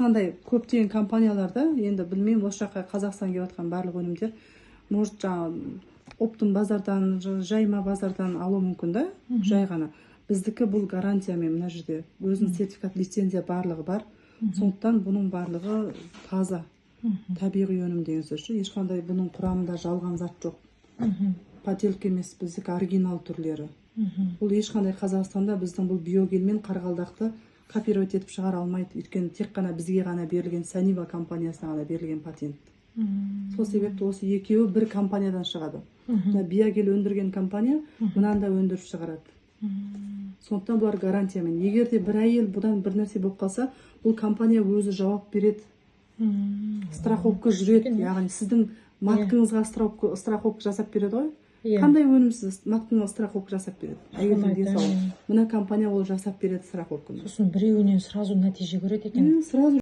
ешқандай көптеген компанияларда, енді білмеймін, осы жаққа Қазақстан келіп жатқан барлық өнімдер, может, жаңағы оптом базардан, жайма базардан алу мүмкін да, жай ғана. Біздікі бұл гарантиямен мына жерде өзінің сертификат, лицензия барлығы бар. Сондықтан бұның барлығы таза, табиғи өнім деген сөз. Ешқандай бұның құрамында жалған зат жоқ. Поделка емес, біздікі оригинал түрлері. Бұл ешқандай Қазақстанда біздің бұл биогельмен қарғалдақты копировать етіп шығара алмайды. Өйткені тек қана бізге ғана берілген, Санива компаниясына ғана берілген патент. Сол себепті осы екеуі бір компаниядан шығады. Биогель өндірген компания мынанда өндіріп шығарады. Сондықтан бұлар гарантиямен. Егер де бір әйел бұдан бір нәрсе болып қалса, бұл компания өзі жауап береді. Страховка жүреді. Яғни сіздің маткаңызға страховка жасап береді ғой. Қандай өнімсіз маткаңызға страховка жасап береді? Әйелдің денсаулығы. Мына компания ол жасап береді страховканы. Сосын біреуінен сразу нәтиже көреді екен. Сразу